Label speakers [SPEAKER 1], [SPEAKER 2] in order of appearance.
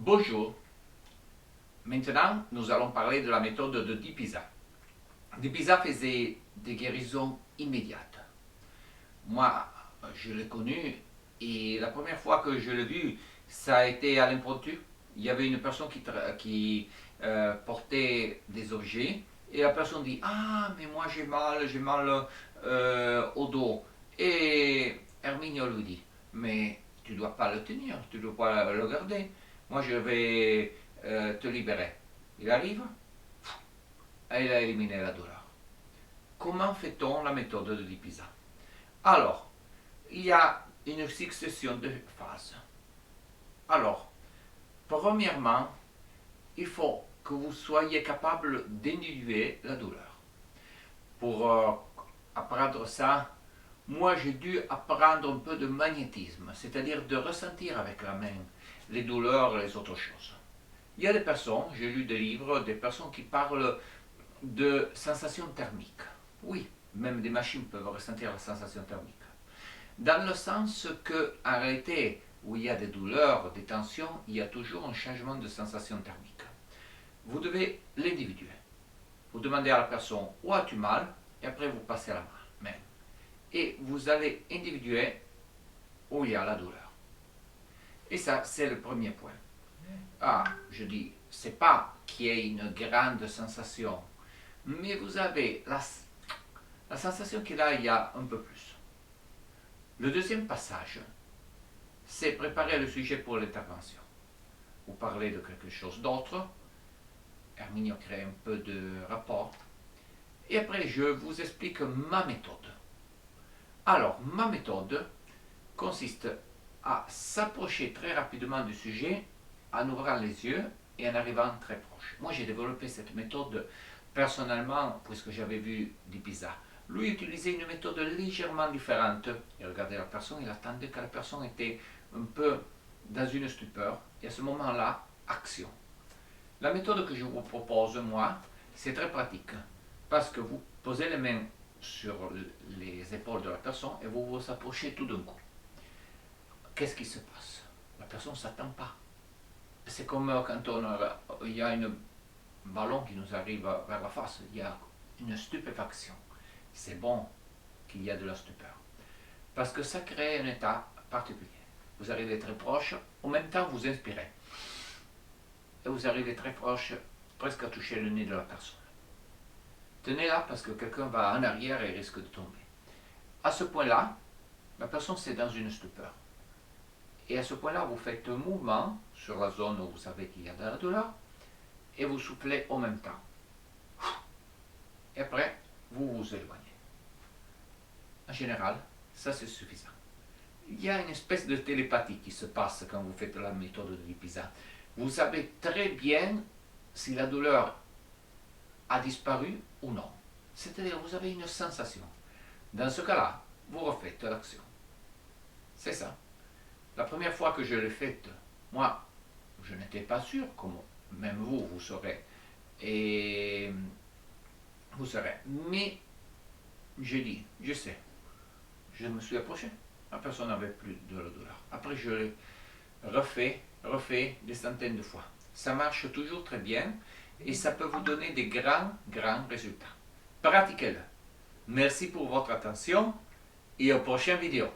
[SPEAKER 1] Bonjour, maintenant nous allons parler de la méthode de Dipisa. Dipisa faisait des guérisons immédiates. Moi, je l'ai connu et la première fois que je l'ai vu, ça a été à l'impromptu. Il y avait une personne qui portait des objets et la personne dit «Ah, mais moi j'ai mal au dos». Et Herminio lui dit «Mais tu ne dois pas le tenir, tu ne dois pas le garder. Moi je vais te libérer». Il arrive et il a éliminé la douleur. Comment fait-on la méthode de Dipisa? Alors, il y a une succession de phases. Alors, premièrement, il faut que vous soyez capable d'individuer la douleur. Pour apprendre ça, moi j'ai dû apprendre un peu de magnétisme, c'est-à-dire de ressentir avec la main les douleurs et les autres choses. Il y a des personnes, j'ai lu des livres, des personnes qui parlent de sensations thermiques. Oui, même des machines peuvent ressentir la sensation thermique. Dans le sens que, en réalité, où il y a des douleurs, des tensions, il y a toujours un changement de sensation thermique. Vous devez l'individuer. Vous demandez à la personne où as-tu mal, et après vous passez la main. Et vous allez individuer où il y a la douleur. Et ça, c'est le premier point. Ah, je dis, c'est pas qu'il y ait une grande sensation, mais vous avez la sensation qu'il y a un peu plus. Le deuxième passage, c'est préparer le sujet pour l'intervention. Vous parlez de quelque chose d'autre, Herminio crée un peu de rapport, et après je vous explique ma méthode. Alors, ma méthode consiste à s'approcher très rapidement du sujet en ouvrant les yeux et en arrivant très proche. Moi, j'ai développé cette méthode personnellement, puisque j'avais vu Dipisa. Lui utilisait une méthode légèrement différente. Il regardait la personne, il attendait que la personne était un peu dans une stupeur, et à ce moment-là, action. La méthode que je vous propose, moi, c'est très pratique, parce que vous posez les mains sur les épaules de la personne et vous vous approchez tout d'un coup. Qu'est-ce qui se passe? La personne ne s'attend pas. C'est comme quand il y a un ballon qui nous arrive vers la face, il y a une stupéfaction. C'est bon qu'il y a de la stupeur, parce que ça crée un état particulier. Vous arrivez très proche, en même temps vous inspirez, et vous arrivez très proche, presque à toucher le nez de la personne. Tenez là parce que quelqu'un va en arrière et risque de tomber. À ce point-là, la personne c'est dans une stupeur. Et à ce point-là, vous faites un mouvement sur la zone où vous savez qu'il y a de la douleur et vous soufflez en même temps. Et après, vous vous éloignez. En général, ça c'est suffisant. Il y a une espèce de télépathie qui se passe quand vous faites la méthode de Dipisa. Vous savez très bien si la douleur a disparu ou non. C'est-à-dire vous avez une sensation. Dans ce cas-là, vous refaites l'action. C'est ça. La première fois que je l'ai faite, moi, je n'étais pas sûr, comme même vous, vous saurez. Et vous saurez. Mais j'ai dit, je sais. Je me suis approché. La personne n'avait plus de la douleur. Après, je l'ai refait des centaines de fois. Ça marche toujours très bien et ça peut vous donner des grands résultats. Pratiquez-le. Merci pour votre attention et aux prochaines vidéos.